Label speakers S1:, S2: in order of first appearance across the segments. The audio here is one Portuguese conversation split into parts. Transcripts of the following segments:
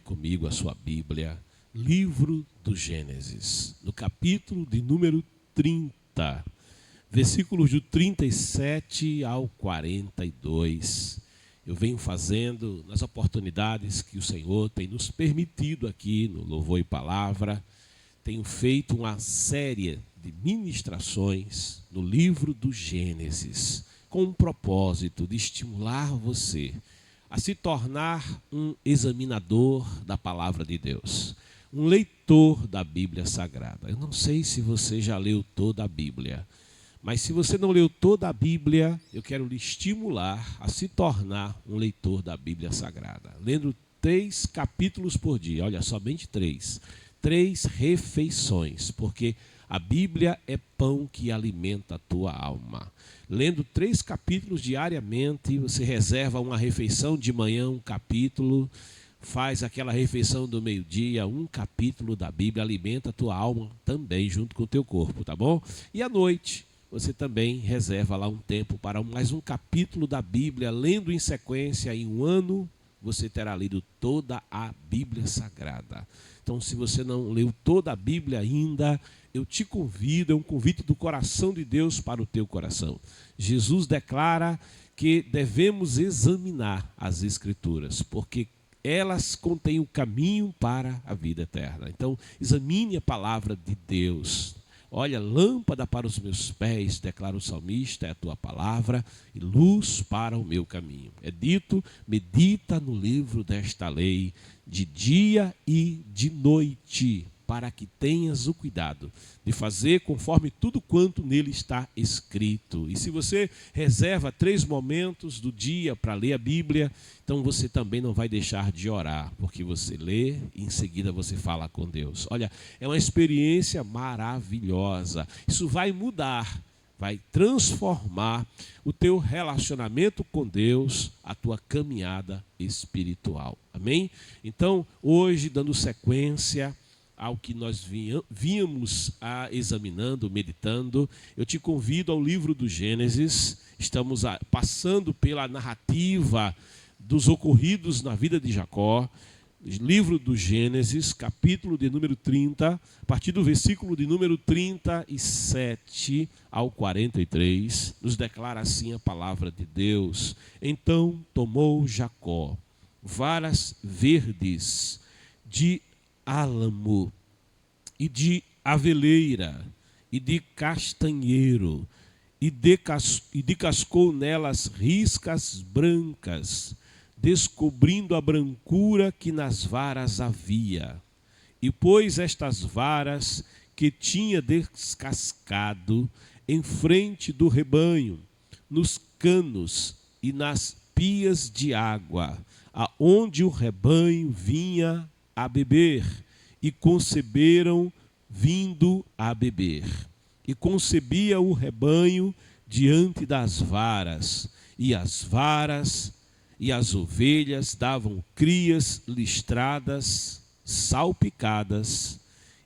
S1: comigo a sua Bíblia, livro do Gênesis, no capítulo de número 30, versículos do 37 ao 42. Eu venho fazendo nas oportunidades que o Senhor tem nos permitido aqui no Louvor e Palavra, tenho feito uma série de ministrações no livro do Gênesis, com o propósito de estimular você a se tornar um examinador da palavra de Deus, um leitor da Bíblia Sagrada. Eu não sei se você já leu toda a Bíblia, mas se você não leu toda a Bíblia, eu quero lhe estimular a se tornar um leitor da Bíblia Sagrada, lendo 3 capítulos por dia, olha, somente 3 refeições, porque a Bíblia é pão que alimenta a tua alma. Lendo 3 capítulos diariamente, você reserva uma refeição de manhã, um capítulo, faz aquela refeição do meio-dia, um capítulo da Bíblia, alimenta a tua alma também, junto com o teu corpo, tá bom? E à noite, você também reserva lá um tempo para mais um capítulo da Bíblia, lendo em sequência. Em um ano, você terá lido toda a Bíblia Sagrada. Então, se você não leu toda a Bíblia ainda, eu te convido, é um convite do coração de Deus para o teu coração. Jesus declara que devemos examinar as Escrituras, porque elas contêm o caminho para a vida eterna. Então, examine a palavra de Deus. Olha, lâmpada para os meus pés, declara o salmista, é a tua palavra, e luz para o meu caminho. É dito, medita no livro desta lei, de dia e de noite, para que tenhas o cuidado de fazer conforme tudo quanto nele está escrito. E se você reserva 3 momentos do dia para ler a Bíblia, então você também não vai deixar de orar, porque você lê e em seguida você fala com Deus. Olha, é uma experiência maravilhosa. Isso vai mudar, vai transformar o teu relacionamento com Deus, a tua caminhada espiritual. Amém? Então, hoje, dando sequência ao que nós vínhamos examinando, meditando, eu te convido ao livro do Gênesis. Estamos passando pela narrativa dos ocorridos na vida de Jacó. Livro do Gênesis, capítulo de número 30, a partir do versículo de número 37 ao 43, nos declara assim a palavra de Deus. Então tomou Jacó varas verdes de álamo e de aveleira e de castanheiro e descascou nelas riscas brancas, descobrindo a brancura que nas varas havia. E pôs estas varas que tinha descascado em frente do rebanho, nos canos e nas pias de água, aonde o rebanho vinha a beber, e conceberam vindo a beber. E concebia o rebanho diante das varas, e as varas e as ovelhas davam crias listradas, salpicadas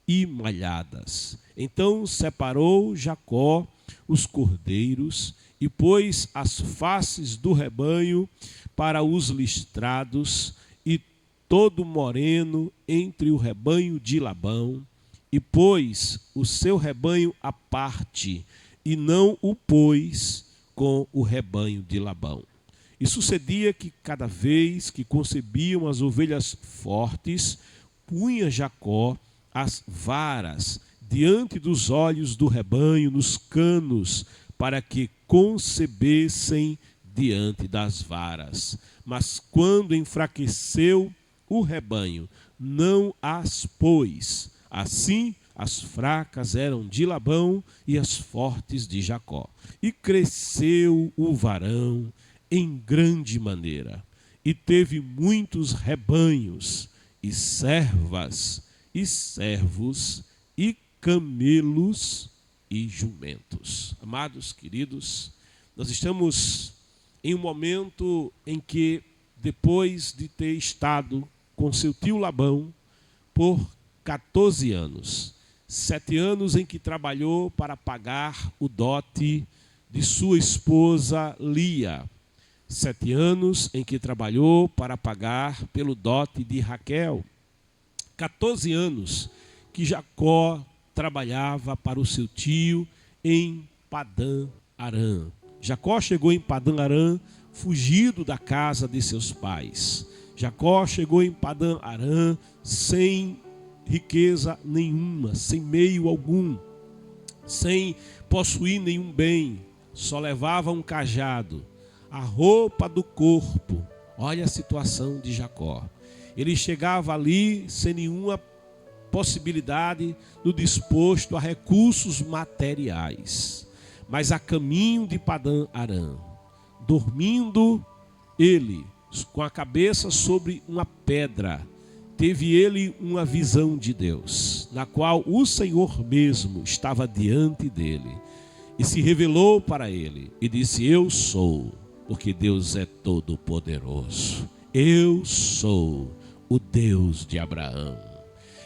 S1: e malhadas. Então separou Jacó os cordeiros e pôs as faces do rebanho para os listrados e todo moreno entre o rebanho de Labão, e pôs o seu rebanho à parte, e não o pôs com o rebanho de Labão. E sucedia que cada vez que concebiam as ovelhas fortes, punha Jacó as varas diante dos olhos do rebanho nos canos, para que concebessem diante das varas. Mas quando enfraqueceu o rebanho, não as pôs. Assim, as fracas eram de Labão e as fortes de Jacó. E cresceu o varão em grande maneira, e teve muitos rebanhos, e servas, e servos, e camelos, e jumentos. Amados, queridos, nós estamos em um momento em que, depois de ter estado com seu tio Labão por 14 anos, 7 anos em que trabalhou para pagar o dote de sua esposa Lia, 7 anos em que trabalhou para pagar pelo dote de Raquel. 14 anos que Jacó trabalhava para o seu tio em Padã Arã. Jacó chegou em Padã Arã fugido da casa de seus pais. Jacó chegou em Padã Arã sem riqueza nenhuma, sem meio algum, sem possuir nenhum bem, só levava um cajado, a roupa do corpo. Olha a situação de Jacó. Ele chegava ali sem nenhuma possibilidade no disposto a recursos materiais, mas a caminho de Padã Arã, dormindo ele com a cabeça sobre uma pedra, teve ele uma visão de Deus, na qual o Senhor mesmo estava diante dele e se revelou para ele e disse: eu sou, porque Deus é todo poderoso, eu sou o Deus de Abraão.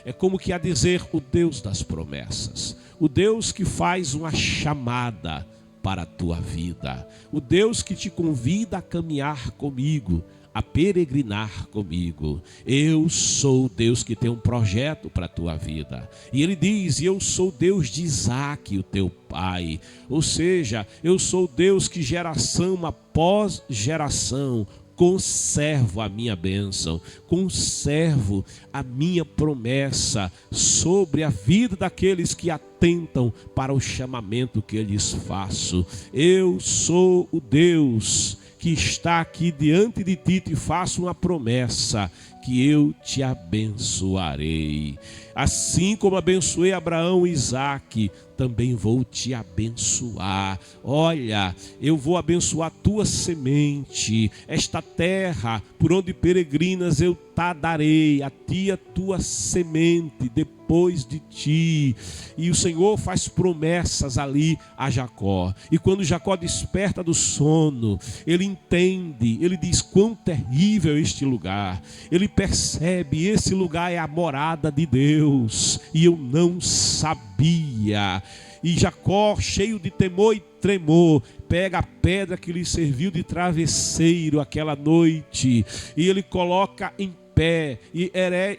S1: É como que a dizer, o Deus das promessas, o Deus que faz uma chamada para a tua vida, o Deus que te convida a caminhar comigo, a peregrinar comigo. Eu sou o Deus que tem um projeto para a tua vida. E ele diz: eu sou Deus de Isaque, o teu pai. Ou seja, eu sou Deus que geração após geração conservo a minha bênção, conservo a minha promessa sobre a vida daqueles que atentam para o chamamento que eu lhes faço. Eu sou o Deus que está aqui diante de ti, te faço uma promessa, que eu te abençoarei. Assim como abençoei Abraão e Isaque, também vou te abençoar. Olha, eu vou abençoar a tua semente, esta terra por onde peregrinas eu te darei, a ti a tua semente depois de ti. E o Senhor faz promessas ali a Jacó. E quando Jacó desperta do sono, ele entende, ele diz: quão terrível é este lugar. Ele percebe, esse lugar é a morada de Deus, e eu não sabia. E Jacó, cheio de temor e tremor, pega a pedra que lhe serviu de travesseiro aquela noite, e ele coloca em pé, e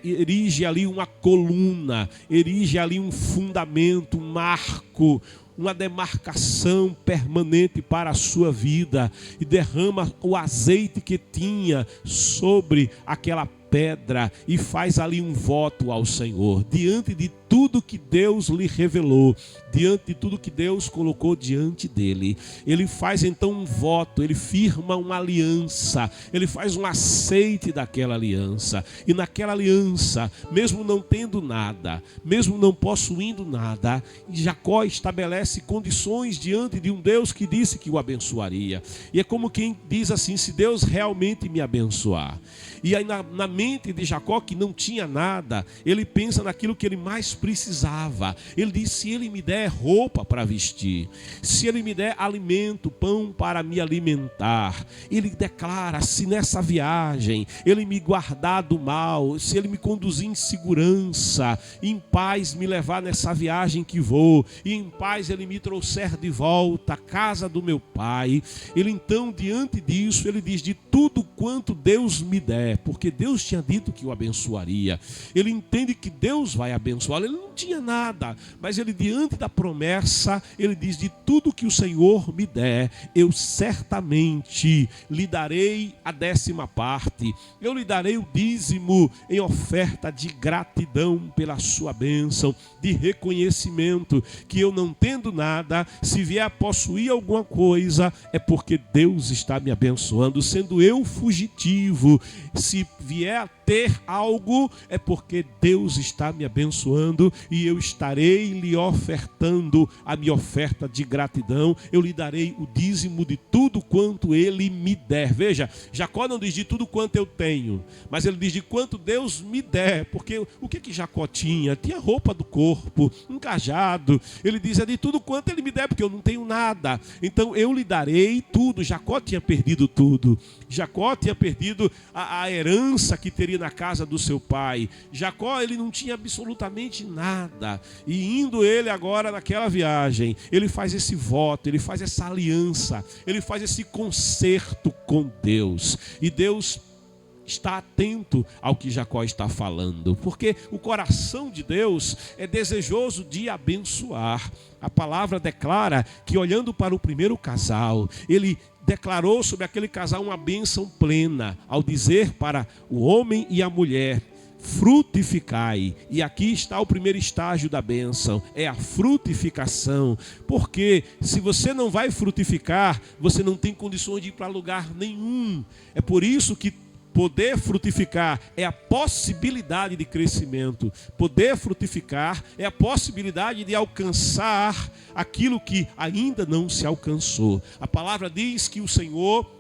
S1: erige ali uma coluna, erige ali um fundamento, um marco, uma demarcação permanente para a sua vida, e derrama o azeite que tinha sobre aquela pedra e faz ali um voto ao Senhor, diante de tudo que Deus lhe revelou, diante de tudo que Deus colocou diante dele. Ele faz então um voto, ele firma uma aliança, ele faz um aceite daquela aliança, e naquela aliança, mesmo não tendo nada, mesmo não possuindo nada, Jacó estabelece condições diante de um Deus que disse que o abençoaria. E é como quem diz assim: se Deus realmente me abençoar. E aí na mente de Jacó, que não tinha nada, ele pensa naquilo que ele mais precisava. Ele diz: se ele me der roupa para vestir, se ele me der alimento, pão para me alimentar, ele declara: se nessa viagem ele me guardar do mal, se ele me conduzir em segurança, em paz me levar nessa viagem que vou, e em paz ele me trouxer de volta à casa do meu pai, ele então, diante disso, ele diz: de tudo quanto Deus me der, porque Deus tinha dito que o abençoaria. Ele entende que Deus vai abençoá-lo. Ele não tinha nada, mas ele, diante da promessa, ele diz: de tudo que o Senhor me der, eu certamente lhe darei a 10ª parte, eu lhe darei o dízimo em oferta de gratidão pela sua bênção, de reconhecimento que eu, não tendo nada, se vier a possuir alguma coisa, é porque Deus está me abençoando. Sendo eu fugitivo, se vier a ter algo, é porque Deus está me abençoando, e eu estarei lhe ofertando a minha oferta de gratidão. Eu lhe darei o dízimo de tudo quanto ele me der. Veja, Jacó não diz de tudo quanto eu tenho, mas ele diz de quanto Deus me der. Porque o que Jacó tinha? Tinha roupa do corpo, um cajado. Ele diz: é de tudo quanto ele me der, porque eu não tenho nada, então eu lhe darei tudo. Jacó tinha perdido tudo. Jacó tinha perdido a herança que teria ali na casa do seu pai. Jacó, ele não tinha absolutamente nada. E indo ele agora naquela viagem, ele faz esse voto, ele faz essa aliança, ele faz esse concerto com Deus. E Deus está atento ao que Jacó está falando, porque o coração de Deus é desejoso de abençoar. A palavra declara que, olhando para o primeiro casal, ele declarou sobre aquele casal uma bênção plena, ao dizer para o homem e a mulher: frutificai. E aqui está o primeiro estágio da bênção, é a frutificação. Porque se você não vai frutificar, você não tem condições de ir para lugar nenhum. É por isso que poder frutificar é a possibilidade de crescimento. Poder frutificar é a possibilidade de alcançar aquilo que ainda não se alcançou. A palavra diz que o Senhor,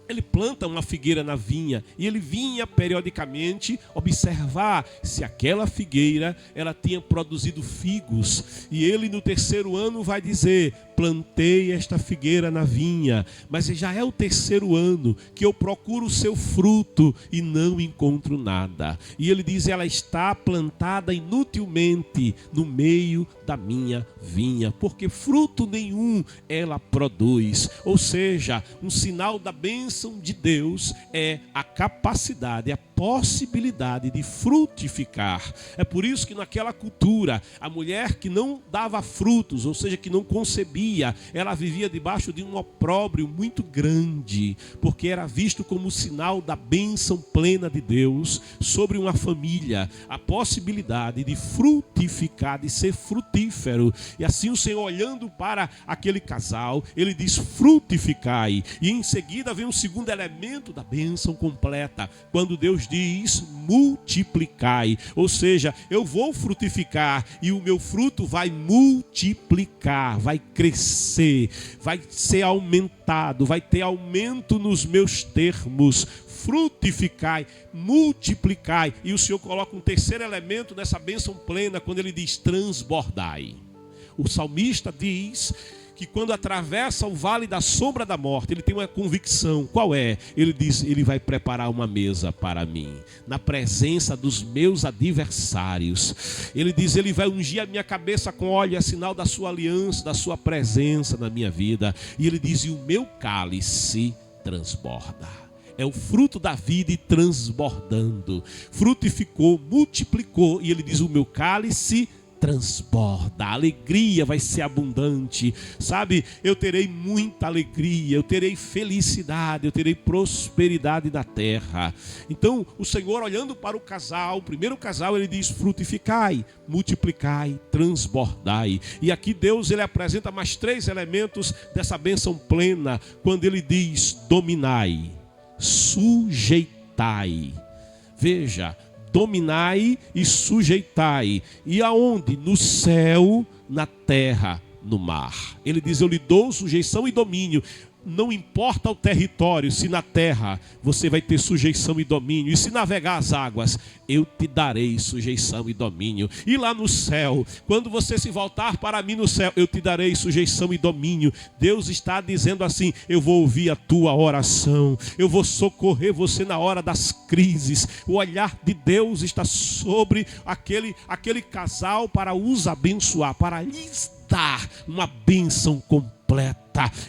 S1: ele planta uma figueira na vinha e ele vinha periodicamente observar se aquela figueira ela tinha produzido figos. E ele no terceiro ano vai dizer: plantei esta figueira na vinha, mas já é o terceiro ano que eu procuro o seu fruto e não encontro nada. E ele diz: ela está plantada inutilmente no meio da minha vinha, porque fruto nenhum ela produz. Ou seja, um sinal da bênção de Deus é a capacidade, a possibilidade de frutificar. É por isso que naquela cultura, a mulher que não dava frutos, ou seja, que não concebia, ela vivia debaixo de um opróbrio muito grande, porque era visto como sinal da bênção plena de Deus sobre uma família, a possibilidade de frutificar, de ser frutífero. E assim o Senhor, olhando para aquele casal, ele diz: frutificai. E em seguida vem o segundo elemento da bênção completa, quando Deus diz: multiplicai. Ou seja, eu vou frutificar e o meu fruto vai multiplicar, vai crescer, vai ser aumentado, vai ter aumento nos meus termos. Frutificai, multiplicai. E o Senhor coloca um terceiro elemento nessa bênção plena quando ele diz: transbordai. O salmista diz que quando atravessa o vale da sombra da morte, ele tem uma convicção. Qual é? Ele diz: ele vai preparar uma mesa para mim, na presença dos meus adversários. Ele diz: ele vai ungir a minha cabeça com óleo, é sinal da sua aliança, da sua presença na minha vida. E ele diz: e o meu cálice transborda. É o fruto da vida e transbordando. Frutificou, multiplicou. E ele diz: o meu cálice transborda, a alegria vai ser abundante, sabe? Eu terei muita alegria, eu terei felicidade, eu terei prosperidade na terra. Então o Senhor, olhando para o casal, o primeiro casal, ele diz: frutificai, multiplicai, transbordai. E aqui Deus, ele apresenta mais três elementos dessa bênção plena, quando ele diz: dominai, sujeitai. Veja, dominai e sujeitai. E aonde? No céu, na terra, no mar. Ele diz: eu lhe dou sujeição e domínio. Não importa o território, se na terra você vai ter sujeição e domínio, e se navegar as águas, eu te darei sujeição e domínio. E lá no céu, quando você se voltar para mim no céu, eu te darei sujeição e domínio. Deus está dizendo assim: eu vou ouvir a tua oração, eu vou socorrer você na hora das crises. O olhar de Deus está sobre aquele casal para os abençoar, para lhes dar uma bênção completa.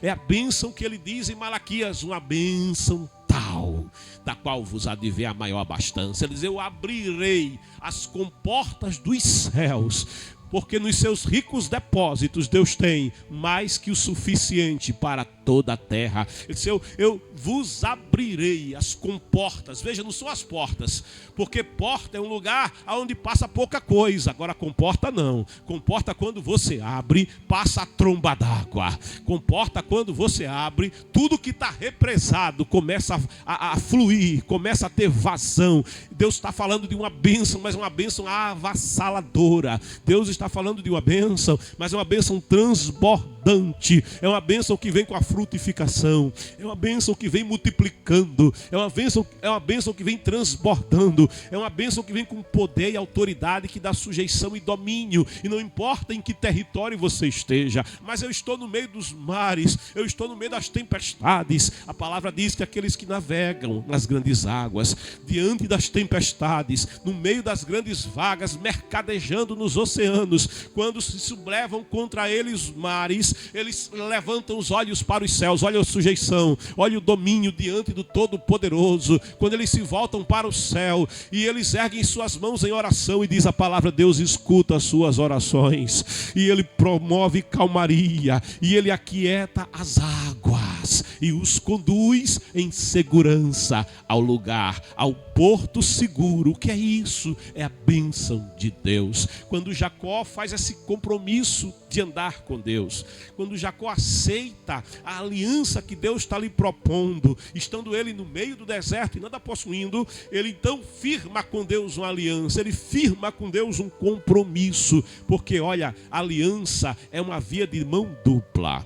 S1: É a bênção que ele diz em Malaquias: uma bênção tal, da qual vos há de ver a maior abastança. Ele diz: eu abrirei as comportas dos céus, porque nos seus ricos depósitos Deus tem mais que o suficiente para toda a terra. Ele disse: eu vos abrirei as comportas. Veja, não são as portas, porque porta é um lugar onde passa pouca coisa. Agora comporta não. Comporta, quando você abre, passa a tromba d'água. Comporta, quando você abre, tudo que está represado começa a fluir, começa a ter vazão. Deus está falando de uma bênção, mas uma bênção avassaladora. Deus está falando de uma bênção, mas é uma bênção transbordante. transbordante, é uma bênção que vem com a frutificação, é uma bênção que vem multiplicando, é uma bênção que vem transbordando, é uma bênção que vem com poder e autoridade, que dá sujeição e domínio, e não importa em que território você esteja, mas eu estou no meio dos mares, eu estou no meio das tempestades. A palavra diz que aqueles que navegam nas grandes águas, diante das tempestades, no meio das grandes vagas, mercadejando nos oceanos, quando se sublevam contra eles os mares, eles levantam os olhos para os céus. Olha a sujeição, olha o domínio diante do Todo-Poderoso. Quando eles se voltam para o céu e eles erguem suas mãos em oração, e diz a palavra: Deus escuta as suas orações, e Ele promove calmaria, e Ele aquieta as águas e os conduz em segurança ao lugar, ao porto seguro. O que é isso? É a bênção de Deus. Quando Jacó faz esse compromisso de andar com Deus, quando Jacó aceita a aliança que Deus está lhe propondo, estando ele no meio do deserto e nada possuindo, ele então firma com Deus uma aliança, ele firma com Deus um compromisso, porque olha, aliança é uma via de mão dupla.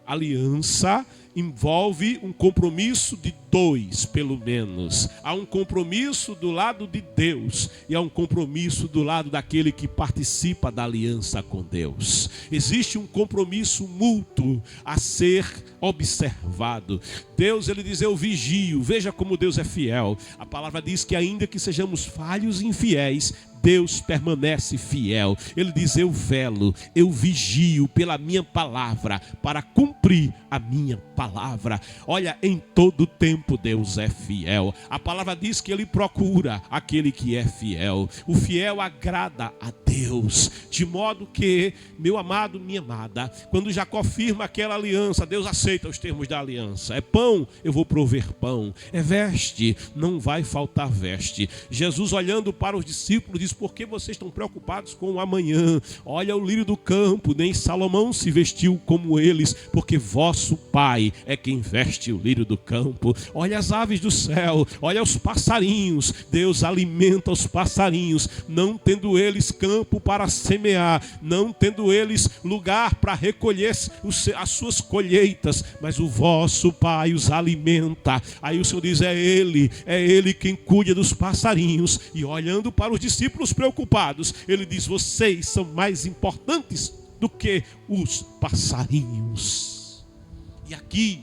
S1: Aliança envolve um compromisso de dois, pelo menos. Há um compromisso do lado de Deus e há um compromisso do lado daquele que participa da aliança com Deus. Existe um compromisso mútuo a ser observado. Deus, ele diz: eu vigio. Veja como Deus é fiel. A palavra diz que ainda que sejamos falhos e infiéis, Deus permanece fiel. Ele diz: eu velo, eu vigio pela minha palavra para cumprir a minha palavra. Olha, em todo tempo Deus é fiel. A palavra diz que Ele procura aquele que é fiel. O fiel agrada a Deus, de modo que, meu amado, minha amada, quando Jacó firma aquela aliança, Deus aceita os termos da aliança. É pão, eu vou prover pão. É veste, não vai faltar veste. Jesus, olhando para os discípulos, diz: por que vocês estão preocupados com o amanhã? Olha o lírio do campo, nem Salomão se vestiu como eles, porque vosso Pai é quem veste o lírio do campo. Olha as aves do céu, olha os passarinhos. Deus alimenta os passarinhos, não tendo eles campo para semear, não tendo eles lugar para recolher as suas colheitas, mas o vosso Pai os alimenta. Aí o Senhor diz: é Ele quem cuida dos passarinhos. E olhando para os discípulos preocupados, Ele diz: vocês são mais importantes do que os passarinhos. E aqui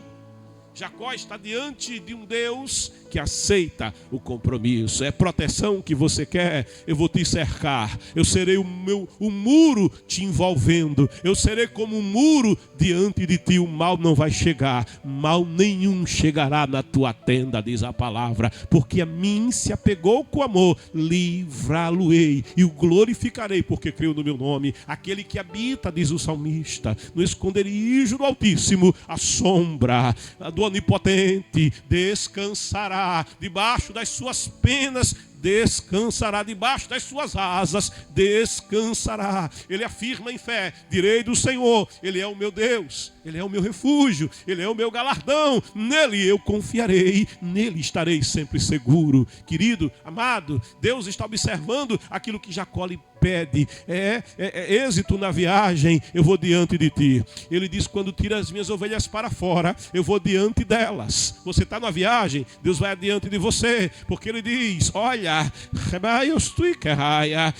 S1: Jacó está diante de um Deus que aceita o compromisso. É proteção que você quer? Eu vou te cercar. Eu serei o muro te envolvendo. Eu serei como um muro diante de ti. O mal não vai chegar. Mal nenhum chegará na tua tenda, diz a palavra. Porque a mim se apegou com amor, livrá-lo-ei e o glorificarei, porque creu no meu nome. Aquele que habita, diz o salmista, no esconderijo do Altíssimo, a sombra do Onipotente descansará. Debaixo das suas penas descansará, debaixo das suas asas descansará. Ele afirma em fé: direi do Senhor, Ele é o meu Deus, Ele é o meu refúgio, Ele é o meu galardão, nele eu confiarei, nele estarei sempre seguro. Querido, amado, Deus está observando aquilo que Jacó lhe pede. É êxito na viagem, eu vou diante de ti. Ele diz: quando tira as minhas ovelhas para fora, eu vou diante delas. Você está na viagem, Deus vai adiante de você, porque Ele diz: olha,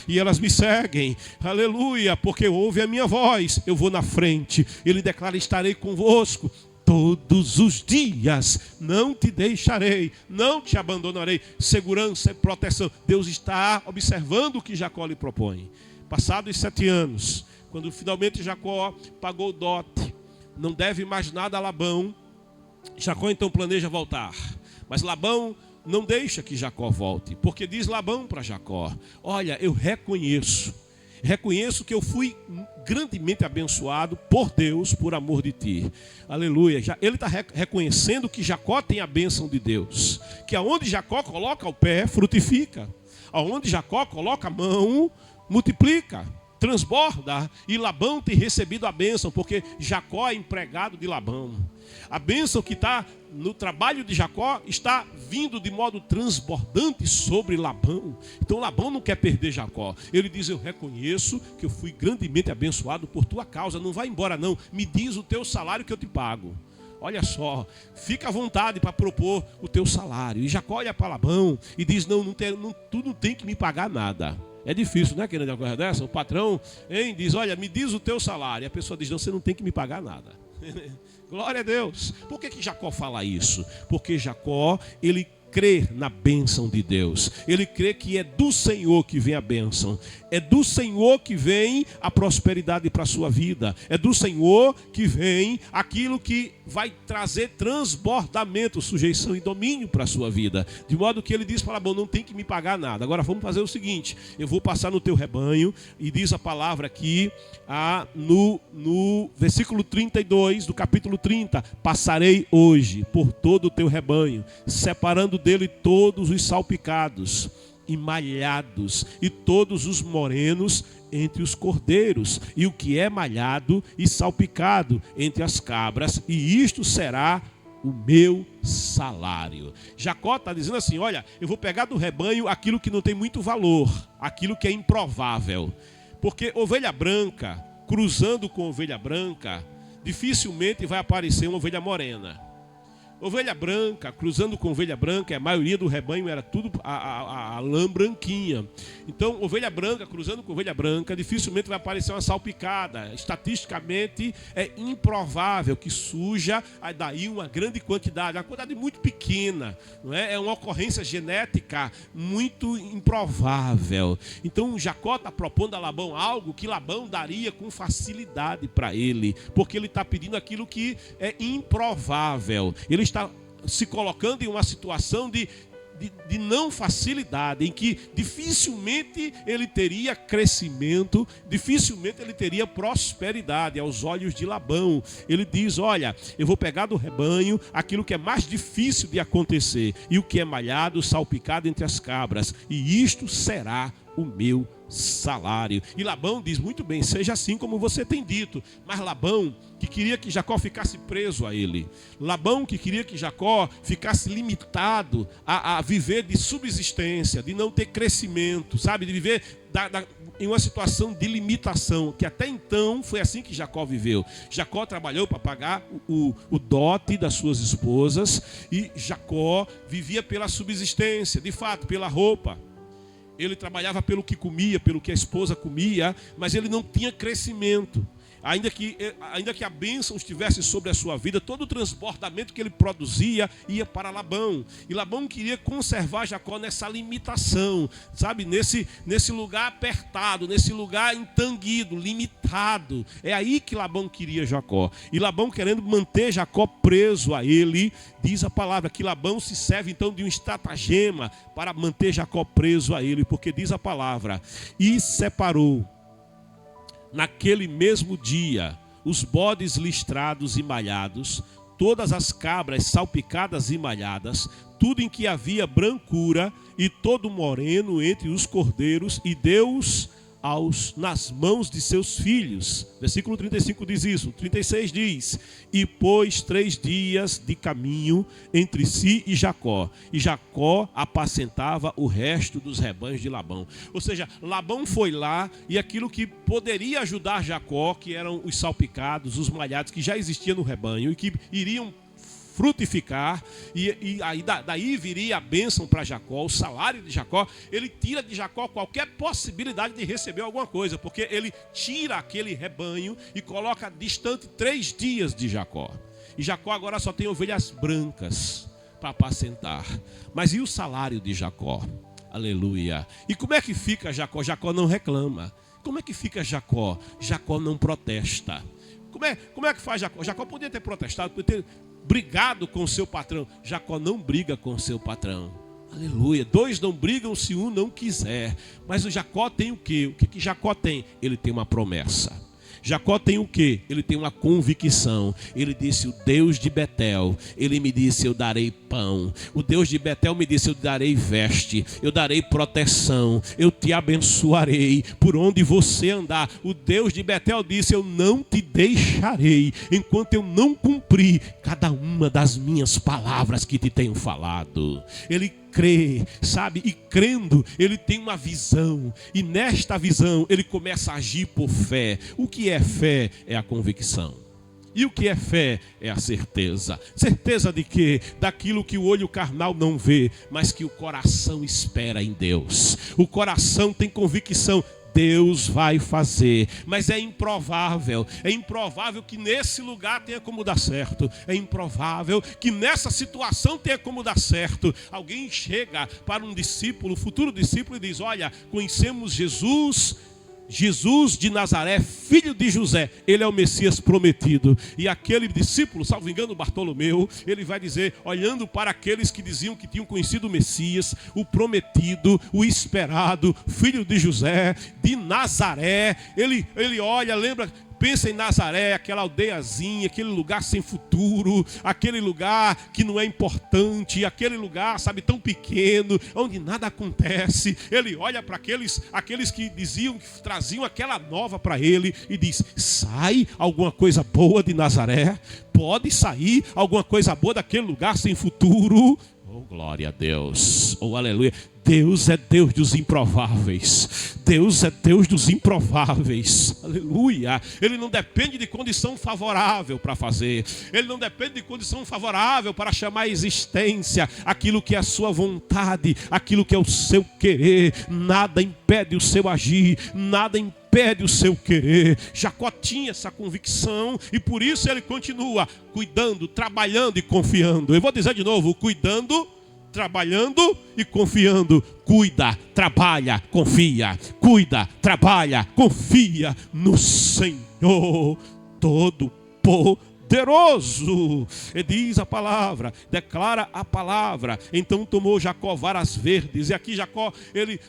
S1: e elas me seguem, aleluia, porque ouve a minha voz, eu vou na frente. Ele declara: estarei convosco todos os dias, não te deixarei, não te abandonarei. Segurança e proteção. Deus está observando o que Jacó lhe propõe. Passados 7 anos, quando finalmente Jacó pagou o dote, não deve mais nada a Labão, Jacó então planeja voltar. Mas Labão não deixa que Jacó volte, porque diz Labão para Jacó: olha, eu reconheço que eu fui grandemente abençoado por Deus, por amor de ti. Aleluia. Ele está reconhecendo que Jacó tem a bênção de Deus, que aonde Jacó coloca o pé, frutifica, aonde Jacó coloca a mão, multiplica. transborda e Labão tem recebido a bênção, porque Jacó é empregado de Labão. A bênção que está no trabalho de Jacó está vindo de modo transbordante sobre Labão. Então Labão não quer perder Jacó. Ele diz: eu reconheço que eu fui grandemente abençoado por tua causa. Não vai embora não, me diz o teu salário que eu te pago. Olha só, fica à vontade para propor o teu salário. E Jacó olha para Labão e diz: tu não tem que me pagar nada. É difícil, né, querendo uma coisa dessa? O patrão diz: olha, me diz o teu salário. E a pessoa diz: não, você não tem que me pagar nada. Glória a Deus. Por que Jacó fala isso? Porque Jacó, ele crê na bênção de Deus. Ele crê que é do Senhor que vem a bênção. É do Senhor que vem a prosperidade para a sua vida. É do Senhor que vem aquilo que vai trazer transbordamento, sujeição e domínio para a sua vida. De modo que ele diz para Labão: não tem que me pagar nada. Agora vamos fazer o seguinte: eu vou passar no teu rebanho. E diz a palavra aqui, no versículo 32 do capítulo 30: passarei hoje por todo o teu rebanho, separando dele todos os salpicados e malhados, e todos os morenos entre os cordeiros, e o que é malhado e salpicado entre as cabras, e isto será o meu salário. Jacó está dizendo assim: olha, eu vou pegar do rebanho aquilo que não tem muito valor, aquilo que é improvável, porque ovelha branca, cruzando com ovelha branca, dificilmente vai aparecer uma ovelha morena. Ovelha branca, cruzando com ovelha branca, a maioria do rebanho era tudo a lã branquinha. Então, ovelha branca, cruzando com ovelha branca, dificilmente vai aparecer uma salpicada. Estatisticamente, é improvável que surja daí uma grande quantidade, uma quantidade muito pequena. Não é? É uma ocorrência genética muito improvável. Então, Jacó está propondo a Labão algo que Labão daria com facilidade para ele, porque ele está pedindo aquilo que é improvável. Ele está se colocando em uma situação de não facilidade, em que dificilmente ele teria crescimento, dificilmente ele teria prosperidade aos olhos de Labão. Ele diz: olha, eu vou pegar do rebanho aquilo que é mais difícil de acontecer, e o que é malhado, salpicado entre as cabras, e isto será o meu salário. E Labão diz: muito bem, seja assim como você tem dito. Mas Labão, que queria que Jacó ficasse preso a ele, Labão que queria que Jacó ficasse limitado a viver de subsistência, de não ter crescimento, sabe, de viver em uma situação de limitação, que até então foi assim que Jacó viveu. Jacó trabalhou para pagar o dote das suas esposas, e Jacó vivia pela subsistência, de fato, pela roupa. Ele trabalhava pelo que comia, pelo que a esposa comia, mas ele não tinha crescimento. Ainda que a bênção estivesse sobre a sua vida, todo o transbordamento que ele produzia ia para Labão. E Labão queria conservar Jacó nessa limitação, sabe? Nesse lugar apertado, nesse lugar entanguido, limitado. É aí que Labão queria Jacó. E Labão, querendo manter Jacó preso a ele, diz a palavra que Labão se serve então de um estratagema para manter Jacó preso a ele, porque diz a palavra: e separou naquele mesmo dia os bodes listrados e malhados, todas as cabras salpicadas e malhadas, tudo em que havia brancura, e todo moreno entre os cordeiros, e deu-os nas mãos de seus filhos. Versículo 35 diz isso. 36 diz: e pôs 3 dias de caminho entre si e Jacó apacentava o resto dos rebanhos de Labão. Ou seja, Labão foi lá, e aquilo que poderia ajudar Jacó, que eram os salpicados, os malhados, que já existiam no rebanho e que iriam frutificar, e aí daí viria a bênção para Jacó, o salário de Jacó. Ele tira de Jacó qualquer possibilidade de receber alguma coisa, porque ele tira aquele rebanho e coloca distante 3 dias de Jacó. E Jacó agora só tem ovelhas brancas para apacentar. Mas e o salário de Jacó? Aleluia. E como é que fica Jacó? Jacó não reclama. Como é que fica Jacó? Jacó não protesta. Como é que faz Jacó? Jacó podia ter protestado, podia ter brigado com o seu patrão. Jacó não briga com o seu patrão. Aleluia. 2 não brigam se um não quiser. Mas o Jacó tem o quê? O que Jacó tem? Ele tem uma promessa. Jacó tem o quê? Ele tem uma convicção. Ele disse: o Deus de Betel, ele me disse: eu darei pão. O Deus de Betel me disse: eu darei veste, eu darei proteção, eu te abençoarei por onde você andar. O Deus de Betel disse: eu não te deixarei enquanto eu não cumprir cada uma das minhas palavras que te tenho falado. Ele crê, sabe? E crendo, ele tem uma visão. E nesta visão, ele começa a agir por fé. O que é fé? É a convicção. E o que é fé? É a certeza. Certeza de quê? Daquilo que o olho carnal não vê, mas que o coração espera em Deus. O coração tem convicção. Deus vai fazer, mas é improvável que nesse lugar tenha como dar certo, é improvável que nessa situação tenha como dar certo. Alguém chega para um discípulo, futuro discípulo, e diz: olha, conhecemos Jesus de Nazaré, filho de José, ele é o Messias prometido. E aquele discípulo, salvo engano Bartolomeu, ele vai dizer, olhando para aqueles que diziam que tinham conhecido o Messias, o prometido, o esperado, filho de José, de Nazaré, ele olha, lembra... Pensa em Nazaré, aquela aldeiazinha, aquele lugar sem futuro, aquele lugar que não é importante, aquele lugar, sabe, tão pequeno, onde nada acontece. Ele olha para aqueles que diziam, que traziam aquela nova para ele e diz: sai alguma coisa boa de Nazaré? Pode sair alguma coisa boa daquele lugar sem futuro? Oh, glória a Deus, oh, aleluia. Deus é Deus dos improváveis. Deus é Deus dos improváveis. Aleluia. Ele não depende de condição favorável para fazer. Ele não depende de condição favorável para chamar à existência aquilo que é a sua vontade, aquilo que é o seu querer. Nada impede o seu agir, nada impede o seu querer. Jacó tinha essa convicção e por isso ele continua cuidando, trabalhando e confiando. Eu vou dizer de novo: cuidando, trabalhando e confiando. Cuida, trabalha, confia. Cuida, trabalha, confia no Senhor Todo-Poderoso. E diz a palavra, declara a palavra. Então tomou Jacó varas verdes. E aqui Jacó,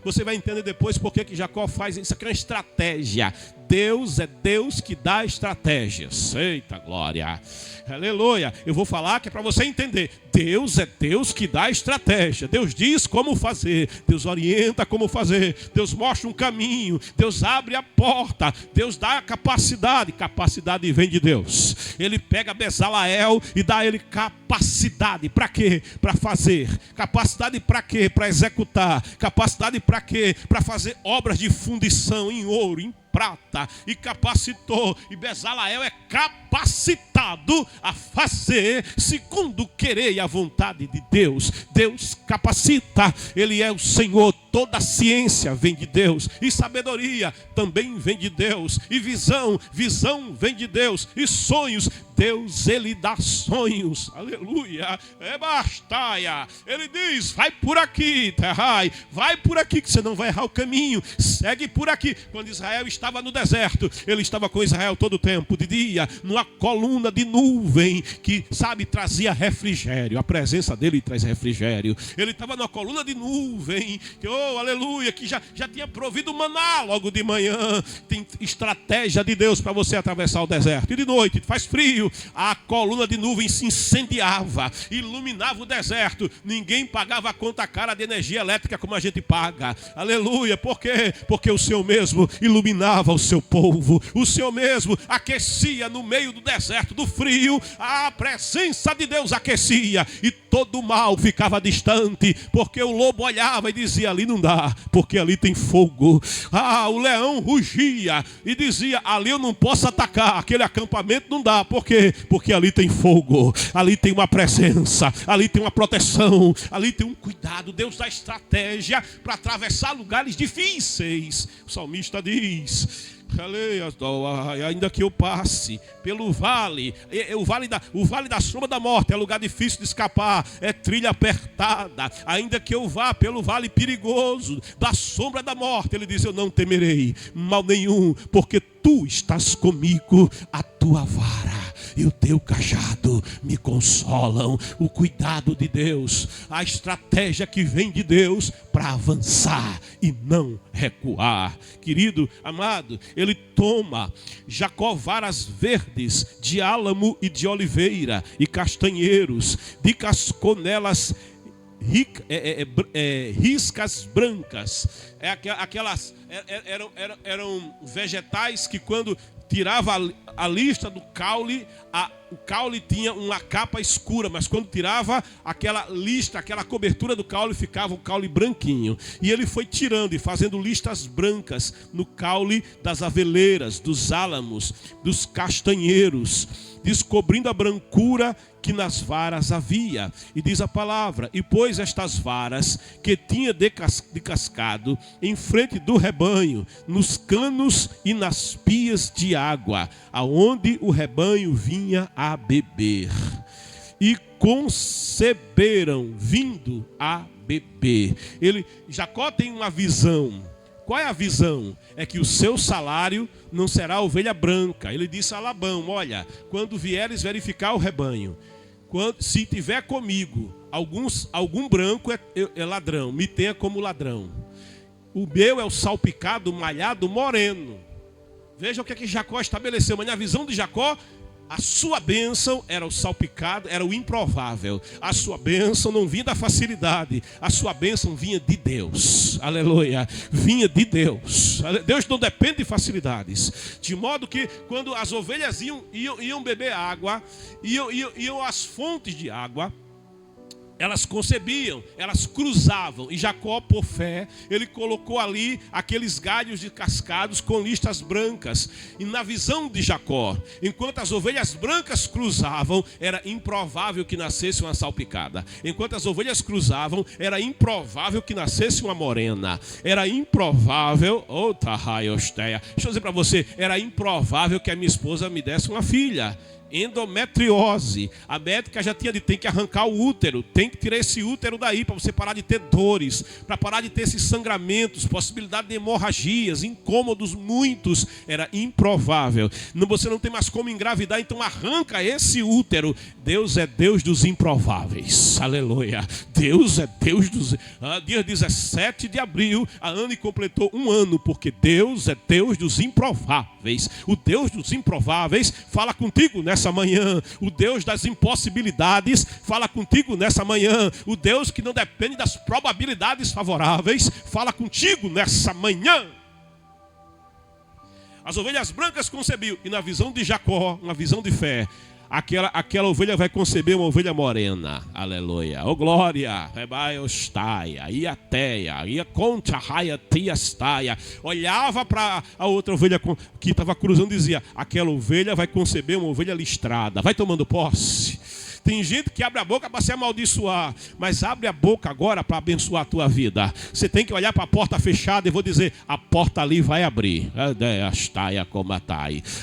S1: você vai entender depois porque que Jacó faz isso. Aqui é uma estratégia. Deus é Deus que dá estratégias. Eita glória. Aleluia. Eu vou falar que é para você entender. Deus é Deus que dá estratégia. Deus diz como fazer. Deus orienta como fazer. Deus mostra um caminho. Deus abre a porta. Deus dá a capacidade. Capacidade vem de Deus. Ele pega Bezaleel e dá a ele capacidade. Para quê? Para fazer. Capacidade para quê? Para executar. Capacidade para quê? Para fazer obras de fundição em ouro, em prata, e capacitou, e Bezaleel é capacitado a fazer segundo o querer e a vontade de Deus. Deus capacita, ele é o Senhor. Toda a ciência vem de Deus, e sabedoria também vem de Deus, e visão vem de Deus, e sonhos, Deus ele dá sonhos. Aleluia. É bastaia. Ele diz: vai por aqui, terrai, vai por aqui que você não vai errar o caminho, segue por aqui. Quando Israel estava no deserto, ele estava com Israel todo o tempo, de dia, numa coluna de nuvem que, sabe, trazia refrigério. A presença dele traz refrigério. Ele estava numa coluna de nuvem que, oh, aleluia, que já tinha provido maná logo de manhã. Tem estratégia de Deus para você atravessar o deserto. E de noite, faz frio, a coluna de nuvem se incendiava, iluminava o deserto. Ninguém pagava a conta cara de energia elétrica como a gente paga. Aleluia. Por quê? Porque o Senhor mesmo iluminava o seu povo. O Senhor mesmo aquecia no meio do deserto, do frio. A presença de Deus aquecia e todo o mal ficava distante, porque o lobo olhava e dizia: ali não dá, porque ali tem fogo. O leão rugia e dizia: ali eu não posso atacar, aquele acampamento não dá. Por quê? Porque ali tem fogo, ali tem uma presença, ali tem uma proteção, ali tem um cuidado. Deus dá estratégia para atravessar lugares difíceis. O salmista diz: ainda que eu passe pelo vale, o vale da sombra da morte é lugar difícil de escapar, é trilha apertada. Ainda que eu vá pelo vale perigoso da sombra da morte, ele diz: eu não temerei mal nenhum, porque tu estás comigo, a tua vara e o teu cajado me consolam. O cuidado de Deus, a estratégia que vem de Deus para avançar e não recuar. Querido, amado, ele toma Jacó varas verdes de álamo e de oliveira e castanheiros, descascou nelas riscas brancas. Eram vegetais que, quando tirava a lista do caule, o caule tinha uma capa escura, mas quando tirava aquela lista, aquela cobertura do caule, ficava o caule branquinho. E ele foi tirando e fazendo listas brancas no caule das aveleiras, dos álamos, dos castanheiros, descobrindo a brancura que nas varas havia. E diz a palavra: e pôs estas varas que tinha descascado em frente do rebanho, nos canos e nas pias de água, aonde o rebanho vinha a beber. E conceberam vindo a beber. Jacó tem uma visão. Qual é a visão? É que o seu salário não será ovelha branca. Ele disse a Labão: olha, quando vieres verificar o rebanho, se tiver comigo algum branco é ladrão, me tenha como ladrão. O meu é o salpicado, malhado, moreno. Veja o que Jacó estabeleceu. Mas na visão de Jacó, a sua bênção era o salpicado, era o improvável. A sua bênção não vinha da facilidade. A sua bênção vinha de Deus. Aleluia. Vinha de Deus. Deus não depende de facilidades. De modo que, quando as ovelhas iam beber água, iam às fontes de água, elas concebiam, elas cruzavam. E Jacó, por fé, ele colocou ali aqueles galhos descascados com listas brancas. E na visão de Jacó, enquanto as ovelhas brancas cruzavam, era improvável que nascesse uma salpicada. Enquanto as ovelhas cruzavam, era improvável que nascesse uma morena. Era improvável, deixa eu dizer para você, era improvável que a minha esposa me desse uma filha. Endometriose. A médica já tem que arrancar o útero, tem que tirar esse útero daí para você parar de ter dores, para parar de ter esses sangramentos, possibilidade de hemorragias, incômodos muitos. Era improvável. Você não tem mais como engravidar, então arranca esse útero. Deus é Deus dos improváveis. Aleluia. Deus é Deus dos... Dia 17 de abril, a Anne completou 1 ano, porque Deus é Deus dos improváveis. O Deus dos improváveis fala contigo nessa manhã. O Deus das impossibilidades fala contigo nessa manhã. O Deus que não depende das probabilidades favoráveis fala contigo nessa manhã. As ovelhas brancas concebiam, e na visão de Jacó, uma visão de fé, aquela ovelha vai conceber uma ovelha morena. Aleluia. Oh glória. Olhava para a outra ovelha que estava cruzando e dizia: aquela ovelha vai conceber uma ovelha listrada. Vai tomando posse. Tem gente que abre a boca para se amaldiçoar, mas abre a boca agora para abençoar a tua vida. Você tem que olhar para a porta fechada e vou dizer: a porta ali vai abrir.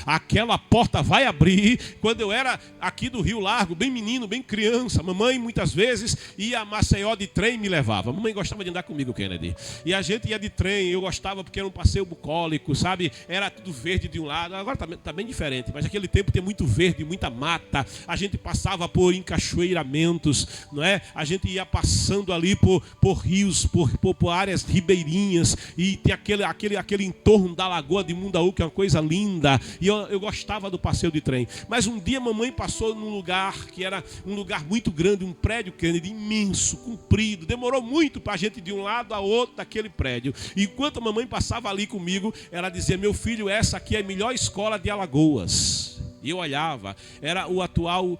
S1: Aquela porta vai abrir. Quando eu era aqui do Rio Largo, bem menino, bem criança, mamãe muitas vezes ia a Maceió de trem e me levava. Mamãe gostava de andar comigo, Kennedy. E a gente ia de trem, eu gostava porque era um passeio bucólico, sabe? Era tudo verde de um lado. Agora está bem diferente, mas naquele tempo tinha muito verde, muita mata. A gente passava por encachoeiramentos, não é? A gente ia passando ali por rios, por áreas ribeirinhas, e tem aquele entorno da Lagoa de Mundaú, que é uma coisa linda. E eu gostava do passeio de trem. Mas um dia mamãe passou num lugar que era um lugar muito grande, um prédio Kennedy, imenso, comprido. Demorou muito para a gente ir de um lado a outro daquele prédio. E enquanto a mamãe passava ali comigo, ela dizia: meu filho, essa aqui é a melhor escola de Alagoas. E eu olhava, era o atual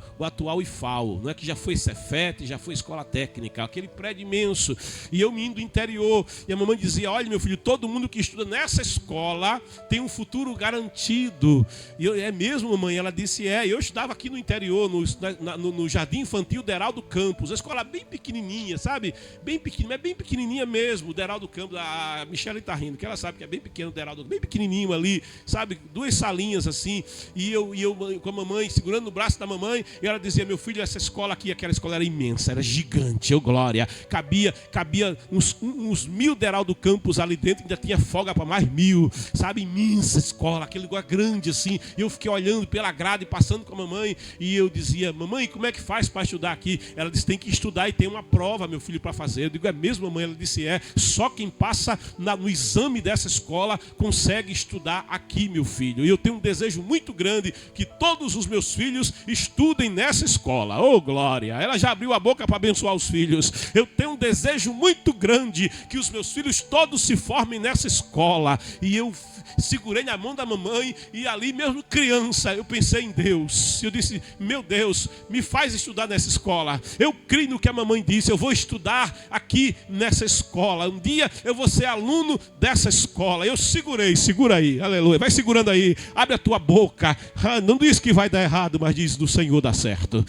S1: IFAO, não é, que já foi Cefet, já foi escola técnica, aquele prédio imenso. E eu me indo do interior, e a mamãe dizia: olha meu filho, todo mundo que estuda nessa escola tem um futuro garantido. E eu: é mesmo, mamãe? Ela disse: é. Eu estudava aqui no interior, no Jardim Infantil Deraldo Campos, a escola bem pequenininha, sabe? Bem pequenininha, mas bem pequenininha mesmo, o Deraldo Campos. A Michele está rindo, que ela sabe que é bem pequeno o Deraldo, bem pequenininho ali, sabe? 2 salinhas assim, e eu eu com a mamãe, segurando no braço da mamãe, e ela dizia: meu filho, essa escola aqui, aquela escola era imensa, era gigante, glória. Cabia uns 1000 degrau do campus ali dentro, ainda tinha folga para mais 1000, sabe? Imensa escola, aquele lugar grande assim. E eu fiquei olhando pela grade, passando com a mamãe, e eu dizia: mamãe, como é que faz para estudar aqui? Ela disse: tem que estudar e tem uma prova, meu filho, para fazer. Eu digo: é mesmo, mamãe? Ela disse: é, só quem passa no exame dessa escola consegue estudar aqui, meu filho. E eu tenho um desejo muito grande que todos os meus filhos estudem nessa escola. Oh, glória! Ela já abriu a boca para abençoar os filhos. Eu tenho um desejo muito grande que os meus filhos todos se formem nessa escola. E eu segurei na mão da mamãe, e ali mesmo criança eu pensei em Deus. Eu disse: meu Deus, me faz estudar nessa escola. Eu creio no que a mamãe disse, eu vou estudar aqui nessa escola. Um dia eu vou ser aluno dessa escola. Eu segurei, segura aí, aleluia, vai segurando aí, abre a tua boca. Não diz que vai dar errado, mas diz: do Senhor dá certo.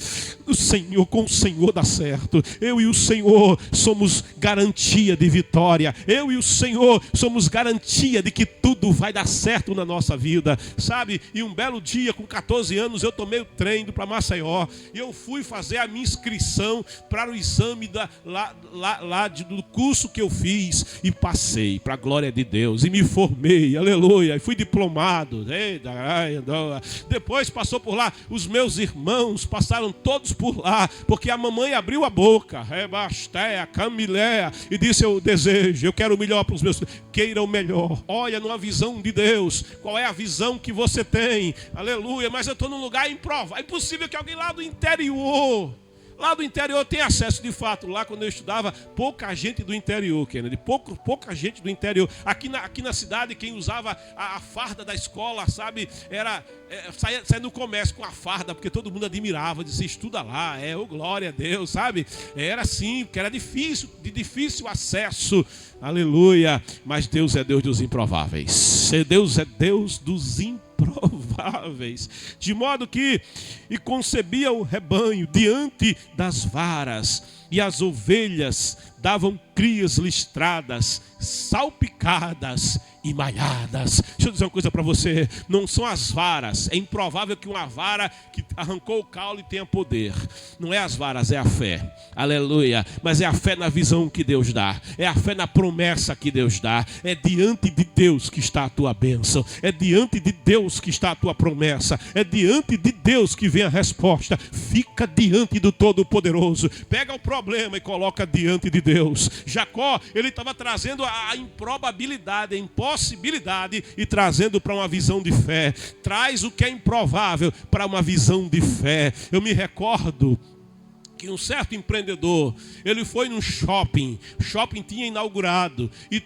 S1: Do Senhor, com o Senhor dá certo. Eu e o Senhor somos garantia de vitória. Eu e o Senhor somos garantia de que tudo vai dar certo na nossa vida, sabe? E um belo dia, com 14 anos, eu tomei o trem para Maceió, e eu fui fazer a minha inscrição para o exame do curso que eu fiz, e passei, para a glória de Deus, e me formei, aleluia, e fui diplomado. Depois passou por lá, os meus irmãos passaram todos por lá, porque a mamãe abriu a boca, Camiléia, e disse: eu desejo, eu quero o melhor para os meus filhos. Queira o melhor. Olha, numa visão de Deus, qual é a visão que você tem? Aleluia. Mas eu estou num lugar improvável. É impossível que alguém lá do interior tenha acesso. De fato, lá quando eu estudava, pouca gente do interior, Kennedy, pouca gente do interior. Aqui na cidade, quem usava a farda da escola, sabe, saia no comércio com a farda, porque todo mundo admirava, dizia: estuda lá, glória a Deus, sabe? Era assim, porque era de difícil acesso, aleluia. Mas Deus é Deus dos improváveis. Deus é Deus dos improváveis. De modo que, e concebia o rebanho diante das varas, e as ovelhas davam crias listradas, salpicadas e malhadas. Deixa eu dizer uma coisa para você: não são as varas. É improvável que uma vara que arrancou o caule tenha poder. Não é as varas, é a fé, aleluia. Mas é a fé na visão que Deus dá, é a fé na promessa que Deus dá. É diante de Deus que está a tua bênção, é diante de Deus que está a tua promessa, é diante de Deus que vem a resposta. Fica diante do Todo-Poderoso, pega o problema e coloca diante de Deus. Jacó, ele estava trazendo a improbabilidade, a impossibilidade, e trazendo para uma visão de fé. Traz o que é improvável para uma visão de fé. Eu me recordo que um certo empreendedor, ele foi num shopping tinha inaugurado, e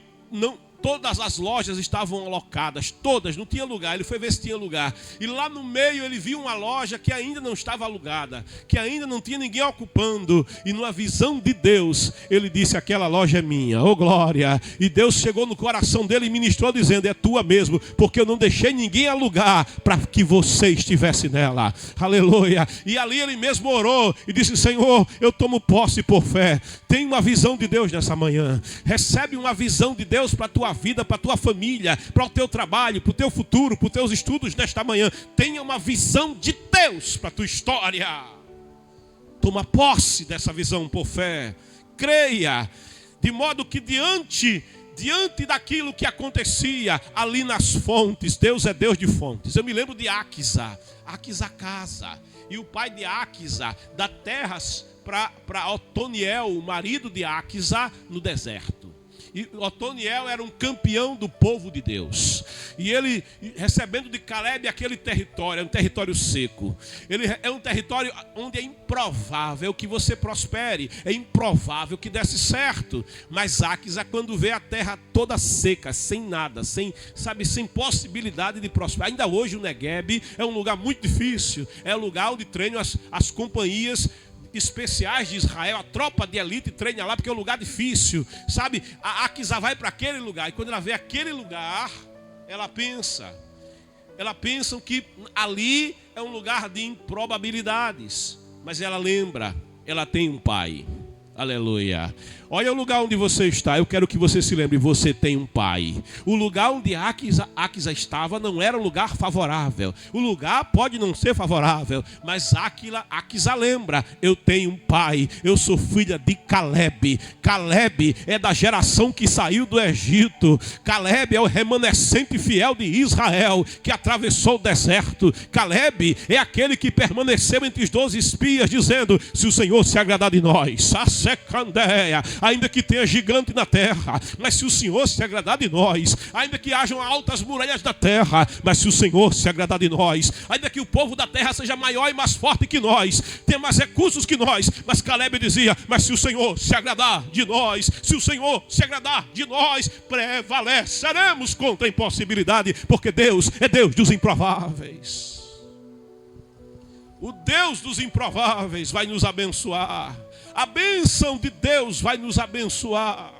S1: todas as lojas estavam alocadas, todas, não tinha lugar. Ele foi ver se tinha lugar, e lá no meio ele viu uma loja que ainda não estava alugada, que ainda não tinha ninguém ocupando, e numa visão de Deus, ele disse: aquela loja é minha, oh glória. E Deus chegou no coração dele e ministrou dizendo: é tua mesmo, porque eu não deixei ninguém alugar para que você estivesse nela, aleluia. E ali ele mesmo orou e disse: Senhor, eu tomo posse por fé. Tem uma visão de Deus nessa manhã, recebe uma visão de Deus para a tua vida, para a tua família, para o teu trabalho, para o teu futuro, para os teus estudos nesta manhã. Tenha uma visão de Deus para a tua história. Toma posse dessa visão por fé. Creia, de modo que diante daquilo que acontecia ali nas fontes, Deus é Deus de fontes. Eu me lembro de Aquisa casa, e o pai de Aquisa dá terras para Otoniel, o marido de Aquisa, no deserto. E Otoniel era um campeão do povo de Deus. E ele, recebendo de Caleb aquele território, é um território seco. Ele é um território onde é improvável que você prospere. É improvável que desse certo. Mas Aquisa, quando vê a terra toda seca, sem nada, sem possibilidade de prosperar. Ainda hoje o Negueb é um lugar muito difícil. É um lugar onde treinam as companhias especiais de Israel, a tropa de elite treina lá, porque é um lugar difícil, sabe? A Aquisa vai para aquele lugar, e quando ela vê aquele lugar, ela pensa que ali é um lugar de improbabilidades. Mas ela lembra, ela tem um pai, Aleluia. Olha o lugar onde você está. Eu quero que você se lembre, você tem um pai. O lugar onde Áquisa estava não era um lugar favorável. O lugar pode não ser favorável, mas Áquisa lembra, eu tenho um pai. Eu sou filha de Caleb. Caleb é da geração que saiu do Egito. Caleb é o remanescente fiel de Israel, que atravessou o deserto. Caleb é aquele que permaneceu entre os 12 espias, dizendo, se o Senhor se agradar de nós, a secandeia, ainda que tenha gigante na terra, mas se o Senhor se agradar de nós, ainda que hajam altas muralhas da terra, mas se o Senhor se agradar de nós, ainda que o povo da terra seja maior e mais forte que nós, tenha mais recursos que nós, mas Caleb dizia, mas se o Senhor se agradar de nós, se o Senhor se agradar de nós, prevaleceremos contra a impossibilidade, porque Deus é Deus dos improváveis. O Deus dos improváveis vai nos abençoar. A bênção de Deus vai nos abençoar.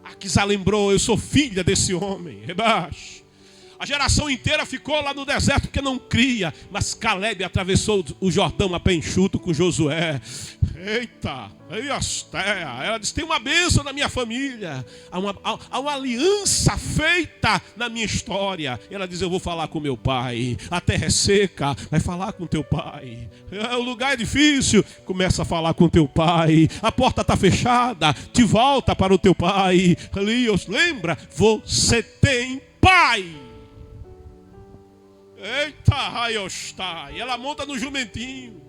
S1: Áquisa lembrou, eu sou filha desse homem. Rebaixo. A geração inteira ficou lá no deserto porque não cria. Mas Caleb atravessou o Jordão a pé enxuto com Josué. Eita, aí Astéia. Ela disse, tem uma bênção na minha família. Há uma aliança feita na minha história. Ela diz, eu vou falar com meu pai. A terra é seca, vai falar com teu pai. O lugar é difícil, começa a falar com teu pai. A porta está fechada, te volta para o teu pai. Elias, lembra, você tem pai. Eita, Raiostai. Ela monta no jumentinho.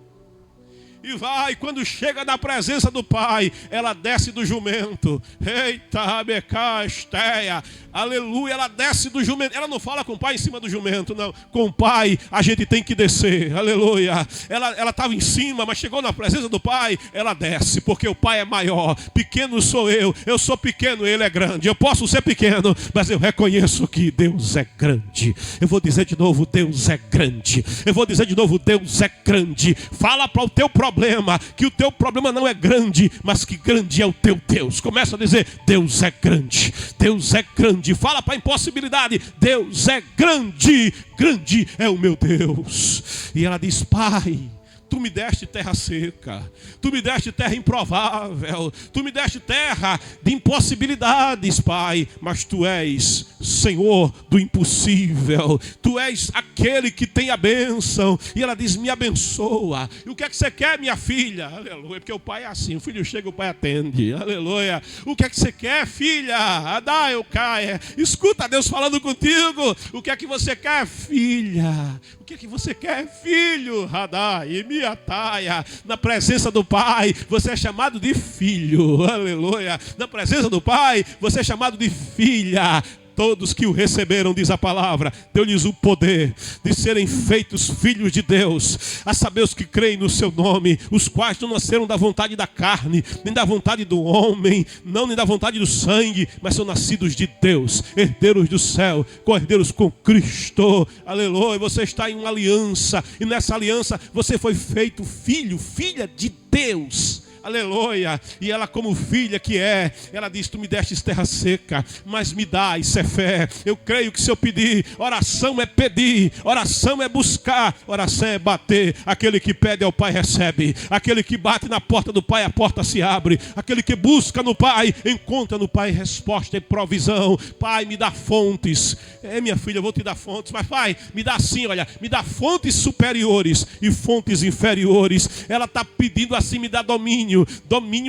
S1: E vai, quando chega na presença do pai, ela desce do jumento. Eita, Rabeca, Esteia. Aleluia, ela desce do jumento. Ela não fala com o pai em cima do jumento, não. Com o pai a gente tem que descer. Aleluia. Ela estava em cima, mas chegou na presença do pai, ela desce, porque o pai é maior. Pequeno sou eu sou pequeno, ele é grande. Eu posso ser pequeno, mas eu reconheço que Deus é grande. Eu vou dizer de novo, Deus é grande. Eu vou dizer de novo, Deus é grande. Fala para o teu problema, que o teu problema não é grande, mas que grande é o teu Deus. Começa a dizer, Deus é grande. Deus é grande. Fala para a impossibilidade, Deus é grande. Grande é o meu Deus. E ela diz, pai, tu me deste terra seca, tu me deste terra improvável, tu me deste terra de impossibilidades, pai, mas tu és Senhor do impossível, tu és aquele que tem a bênção. E ela diz, me abençoa. E o que é que você quer, minha filha? Aleluia, porque o pai é assim, o filho chega, o pai atende. Aleluia. O que é que você quer, filha? Adá, eu caia. Escuta Deus falando contigo. O que é que você quer, filha? O que é que você quer, filho? Adá, e me ataia. Na presença do pai, você é chamado de filho. Aleluia. Na presença do pai, você é chamado de filha. Todos que o receberam, diz a palavra, deu-lhes o poder de serem feitos filhos de Deus, a saber os que creem no seu nome, os quais não nasceram da vontade da carne, nem da vontade do homem, não nem da vontade do sangue, mas são nascidos de Deus, herdeiros do céu, co-herdeiros com Cristo. Aleluia, você está em uma aliança, e nessa aliança você foi feito filho, filha de Deus. Aleluia. E ela, como filha que é, ela diz, tu me destes terra seca, mas me dá, isso é fé. Eu creio que se eu pedir, oração é pedir, oração é buscar, oração é bater. Aquele que pede ao Pai recebe, aquele que bate na porta do Pai, a porta se abre. Aquele que busca no Pai, encontra no Pai resposta e provisão. Pai, me dá fontes. Minha filha, eu vou te dar fontes, mas Pai, me dá assim, olha, me dá fontes superiores e fontes inferiores. Ela está pedindo assim, me dá domínio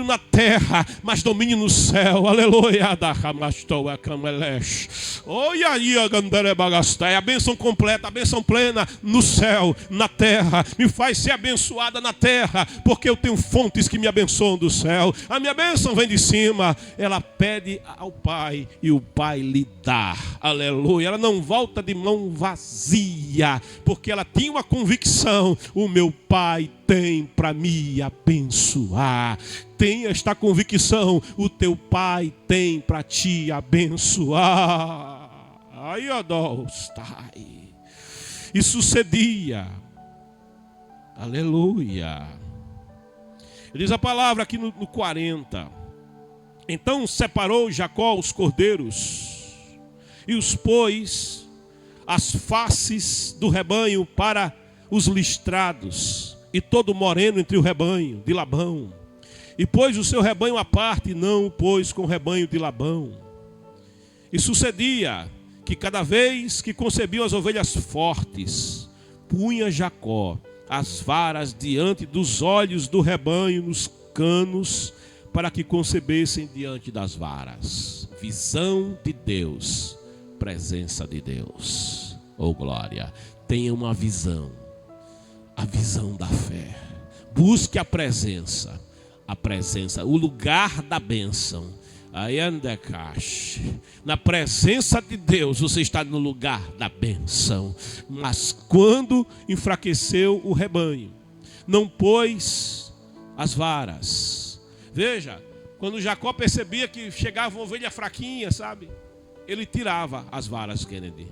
S1: na terra, mas domínio no céu. Aleluia. A bênção completa, a bênção plena no céu, na terra. Me faz ser abençoada na terra, porque eu tenho fontes que me abençoam do céu. A minha bênção vem de cima. Ela pede ao Pai e o Pai lhe dá. Aleluia. Ela não volta de mão vazia, porque ela tinha uma convicção: o meu Pai tem para me abençoar. Tenha esta convicção, o teu Pai tem para te abençoar. Ai, adostai. E sucedia. Aleluia. Diz a palavra aqui no 40. Então separou Jacó os cordeiros e os pôs as faces do rebanho para os listrados, e todo moreno entre o rebanho de Labão. E pôs o seu rebanho à parte, e não o pôs com o rebanho de Labão. E sucedia que cada vez que concebiam as ovelhas fortes, punha Jacó as varas diante dos olhos do rebanho nos canos, para que concebessem diante das varas. Visão de Deus, presença de Deus. Oh glória, tenha uma visão, a visão da fé. Busque a presença, o lugar da bênção. Na presença de Deus você está no lugar da bênção. Mas quando enfraqueceu o rebanho, não pôs as varas. Veja, quando Jacó percebia que chegava uma ovelha fraquinha, sabe? Ele tirava as varas, Kennedy.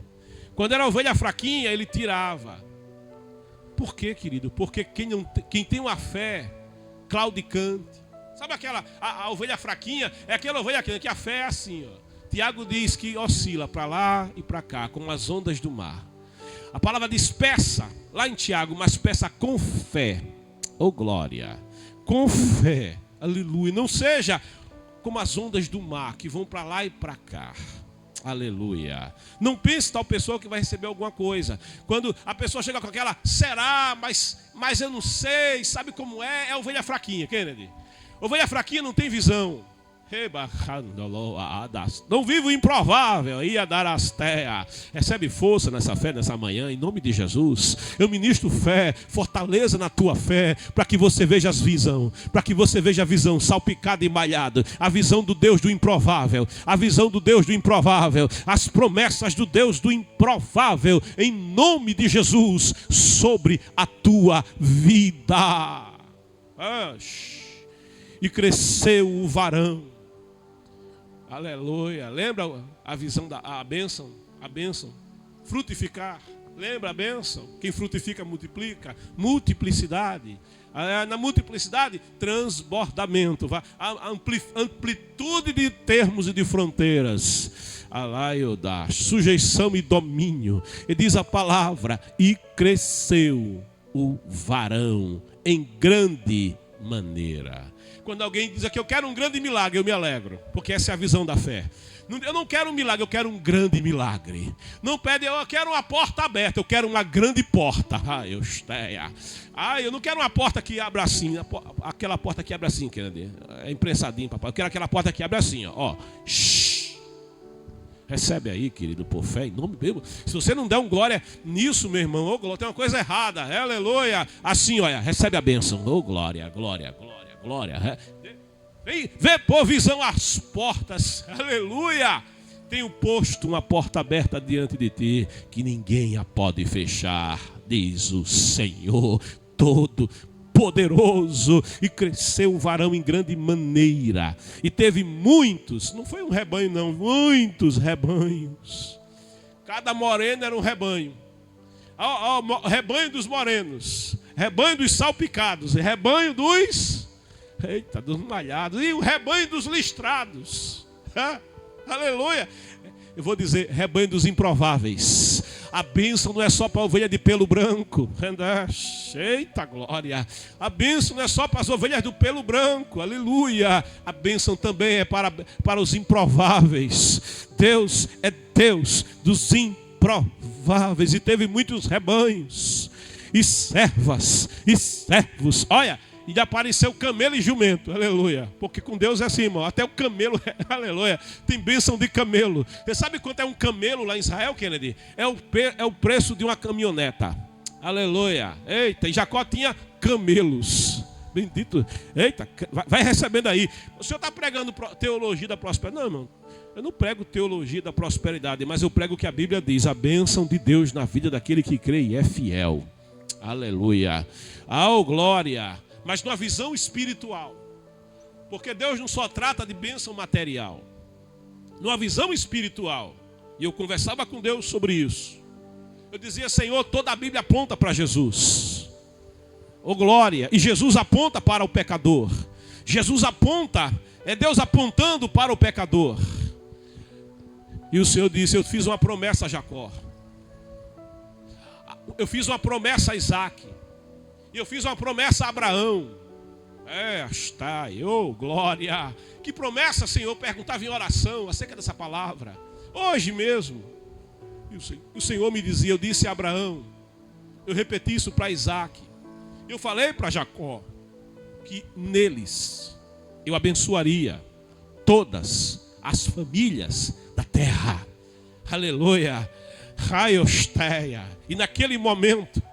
S1: Quando era ovelha fraquinha, ele tirava. Por quê, querido? Porque quem tem uma fé claudicante, sabe a ovelha fraquinha? É aquela ovelha que a fé é assim, ó. Tiago diz que oscila para lá e para cá, como as ondas do mar. A palavra diz peça, lá em Tiago, mas peça com fé. Oh glória, com fé, aleluia. Não seja como as ondas do mar, que vão para lá e para cá. Aleluia. Não pense tal pessoa que vai receber alguma coisa. Quando a pessoa chega com aquela, será, mas eu não sei, sabe como é? É ovelha fraquinha, Kennedy. Ovelha fraquinha não tem visão. Não vive o improvável. Recebe força nessa fé, nessa manhã, em nome de Jesus. Eu ministro fé, fortaleza na tua fé, para que você veja as visão, para que você veja a visão salpicada e malhada, a visão do Deus do improvável, a visão do Deus do improvável, as promessas do Deus do improvável, em nome de Jesus, sobre a tua vida. E cresceu o varão. Aleluia. Lembra a visão a bênção? A bênção. Frutificar. Lembra a bênção? Quem frutifica multiplica. Multiplicidade. Na multiplicidade, transbordamento. A amplitude de termos e de fronteiras. Sujeição e domínio. E diz a palavra: e cresceu o varão em grande maneira. Quando alguém diz aqui, eu quero um grande milagre, eu me alegro, porque essa é a visão da fé. Eu não quero um milagre, eu quero um grande milagre. Não pede, eu quero uma porta aberta, eu quero uma grande porta. Eu não quero uma porta que abra assim, aquela porta que abre assim, Kennedy. É imprensadinho, papai. Eu quero aquela porta que abre assim, ó. Recebe aí, querido, por fé, em nome de Deus. Se você não der um glória nisso, meu irmão, oh, glória, tem uma coisa errada. Aleluia. Assim, olha, recebe a bênção. Oh, glória, glória, glória. Glória, vê por visão as portas, aleluia. Tenho posto uma porta aberta diante de ti, que ninguém a pode fechar, diz o Senhor todo poderoso. E cresceu o varão em grande maneira, e teve muitos, não foi um rebanho não, muitos rebanhos. Cada moreno era um rebanho. Rebanho dos morenos, rebanho dos salpicados, rebanho dos malhados, e o rebanho dos listrados. Aleluia. Eu vou dizer, rebanho dos improváveis. A bênção não é só para a ovelha de pelo branco. Eita glória. A bênção não é só para as ovelhas do pelo branco. Aleluia. A bênção também é para os improváveis. Deus é Deus dos improváveis. E teve muitos rebanhos e servas e servos. Olha, e apareceu camelo e jumento, aleluia. Porque com Deus é assim, irmão. Até o camelo, aleluia, tem bênção de camelo. Você sabe quanto é um camelo lá em Israel, Kennedy? É o preço de uma caminhoneta, aleluia. Eita, e Jacó tinha camelos. Bendito, eita, vai recebendo aí. O senhor está pregando teologia da prosperidade? Não, irmão, eu não prego teologia da prosperidade, mas eu prego o que a Bíblia diz: a bênção de Deus na vida daquele que crê e é fiel. Aleluia. Glória. Mas numa visão espiritual. Porque Deus não só trata de bênção material. Numa visão espiritual. E eu conversava com Deus sobre isso. Eu dizia: Senhor, toda a Bíblia aponta para Jesus. Glória. E Jesus aponta para o pecador. Jesus aponta, é Deus apontando para o pecador. E o Senhor disse: eu fiz uma promessa a Jacó. Eu fiz uma promessa a Isaac. E eu fiz uma promessa a Abraão. Está, glória. Que promessa, Senhor? Eu perguntava em oração acerca dessa palavra. Hoje mesmo. E o Senhor me dizia, eu disse a Abraão, eu repeti isso para Isaac. Eu falei para Jacó que neles eu abençoaria todas as famílias da terra. Aleluia. Raiosteia. E naquele momento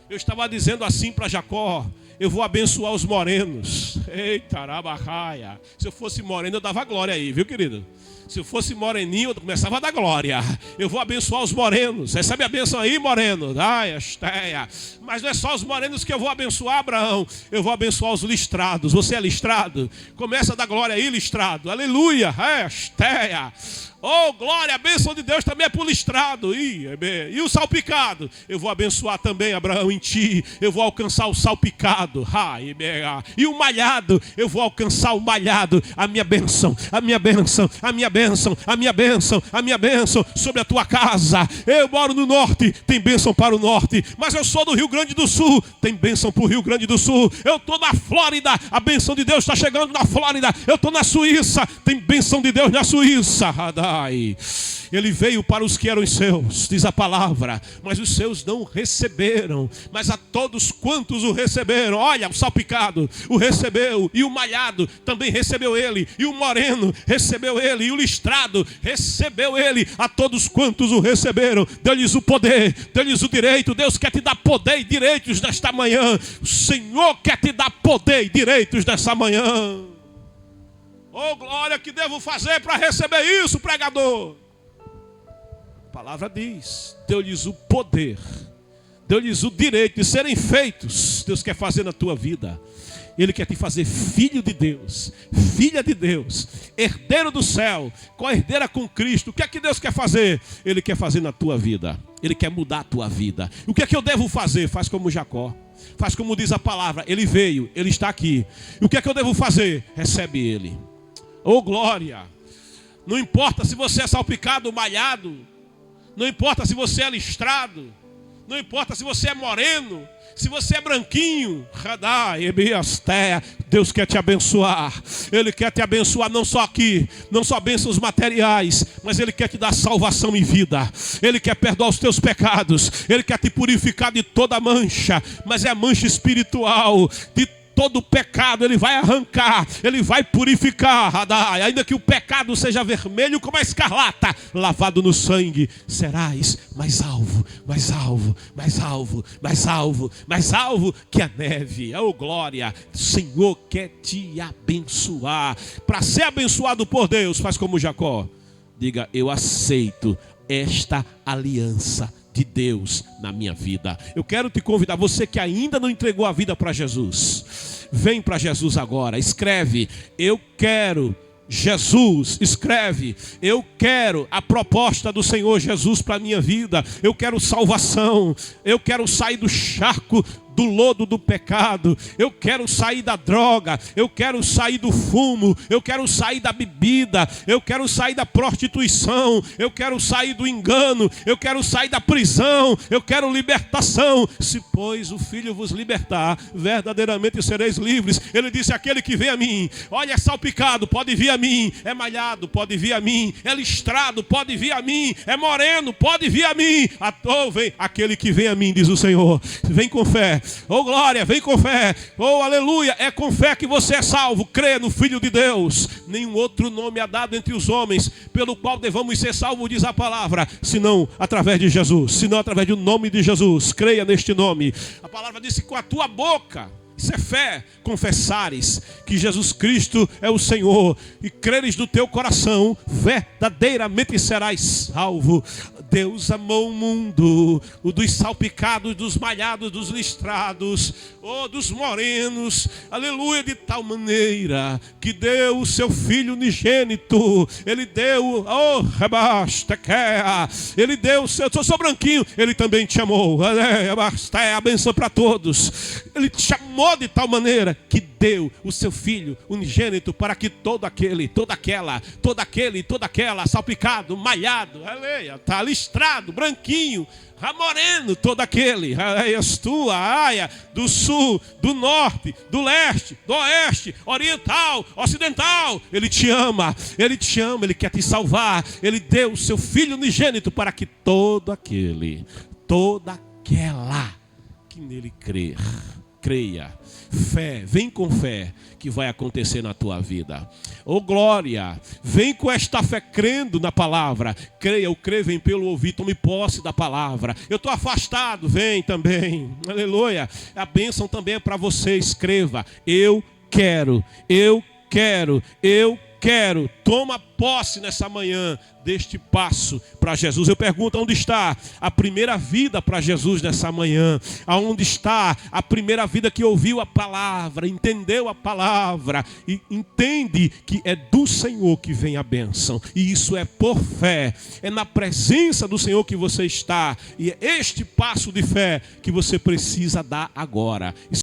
S1: eu estava dizendo assim para Jacó, eu vou abençoar os morenos. Eita, arabacaia. Se eu fosse moreno, eu dava glória aí, viu, querido? Se eu fosse moreninho, eu começava a dar glória. Eu vou abençoar os morenos. Recebe a bênção aí, moreno. Ai, esteia. Mas não é só os morenos que eu vou abençoar, Abraão. Eu vou abençoar os listrados. Você é listrado? Começa a dar glória aí, listrado. Aleluia. Esteia. Oh, glória, a bênção de Deus também é para o listrado. E o salpicado? Eu vou abençoar também, Abraão, em ti. Eu vou alcançar o salpicado. E o malhado? Eu vou alcançar o malhado. A minha bênção, a minha bênção, a minha bênção, a minha bênção, a minha bênção sobre a tua casa. Eu moro no norte, tem bênção para o norte. Mas eu sou do Rio Grande do Sul, tem bênção para o Rio Grande do Sul. Eu estou na Flórida, a bênção de Deus está chegando na Flórida. Eu estou na Suíça, tem bênção de Deus na Suíça. Ele veio para os que eram seus, diz a palavra, mas os seus não receberam. Mas a todos quantos o receberam, olha, o salpicado o recebeu, e o malhado também recebeu ele, e o moreno recebeu ele, e o listrado recebeu ele. A todos quantos o receberam, deu-lhes o poder, deu-lhes o direito. Deus quer te dar poder e direitos nesta manhã. O Senhor quer te dar poder e direitos nesta manhã. Oh, glória, que devo fazer para receber isso, pregador? A palavra diz, deu-lhes o poder, deu-lhes o direito de serem feitos. Deus quer fazer na tua vida. Ele quer te fazer filho de Deus, filha de Deus, herdeiro do céu, co-herdeira com Cristo. O que é que Deus quer fazer? Ele quer fazer na tua vida. Ele quer mudar a tua vida. O que é que eu devo fazer? Faz como Jacó. Faz como diz a palavra. Ele veio, ele está aqui. E o que é que eu devo fazer? Recebe ele. Oh, glória. Não importa se você é salpicado ou malhado. Não importa se você é listrado. Não importa se você é moreno. Se você é branquinho. Deus quer te abençoar. Ele quer te abençoar não só aqui, não só bênçãos materiais, mas Ele quer te dar salvação e vida. Ele quer perdoar os teus pecados. Ele quer te purificar de toda mancha. Mas é a mancha espiritual. De todo pecado Ele vai arrancar, Ele vai purificar. Ainda que o pecado seja vermelho como a escarlata, lavado no sangue, serás mais alvo, mais alvo, mais alvo, mais alvo, mais alvo que a neve. Oh, glória. O Senhor quer te abençoar. Para ser abençoado por Deus, faz como Jacó. Diga, eu aceito esta aliança de Deus na minha vida. Eu quero te convidar, você que ainda não entregou a vida para Jesus, vem para Jesus agora. Escreve, eu quero Jesus. Escreve, eu quero a proposta do Senhor Jesus para a minha vida. Eu quero salvação. Eu quero sair do charco, do lodo do pecado. Eu quero sair da droga. Eu quero sair do fumo. Eu quero sair da bebida. Eu quero sair da prostituição. Eu quero sair do engano. Eu quero sair da prisão. Eu quero libertação. Se pois o Filho vos libertar, verdadeiramente sereis livres. Ele disse, aquele que vem a mim, olha, é salpicado, pode vir a mim. É malhado, pode vir a mim. É listrado, pode vir a mim. É moreno, pode vir a mim. Vem aquele que vem a mim, diz o Senhor. Vem com fé. Oh, glória, vem com fé. Oh, aleluia, é com fé que você é salvo. Crê no Filho de Deus. Nenhum outro nome é dado entre os homens pelo qual devamos ser salvos, diz a palavra, senão através de Jesus, senão através do nome de Jesus. Creia neste nome. A palavra diz que com a tua boca, isso é fé, confessares que Jesus Cristo é o Senhor e creres no teu coração, verdadeiramente serás salvo. Deus amou o mundo, o dos salpicados, dos malhados, dos listrados, dos morenos, aleluia, de tal maneira que deu o seu Filho unigênito. Ele deu, Ele deu o seu, eu sou branquinho, Ele também te amou. É a bênção para todos. Ele te chamou amou de tal maneira que deu o seu Filho unigênito para que todo aquele, toda aquela, salpicado, malhado, aleluia, tá listrado, branquinho, moreno, todo aquele, do sul, do norte, do leste, do oeste, oriental, ocidental, Ele te ama, Ele quer te salvar. Ele deu o seu Filho unigênito para que toda aquela que nele creia, fé, vem com fé que vai acontecer na tua vida. Oh glória, vem com esta fé crendo na palavra. Creia, o crer vem pelo ouvir, tome posse da palavra. Eu estou afastado, vem também, aleluia. A bênção também é para você, escreva: eu quero. Toma posse nessa manhã deste passo para Jesus. Eu pergunto, onde está a primeira vida para Jesus nessa manhã? Aonde está a primeira vida que ouviu a palavra, entendeu a palavra e entende que é do Senhor que vem a bênção? E isso é por fé, é na presença do Senhor que você está. E é este passo de fé que você precisa dar agora.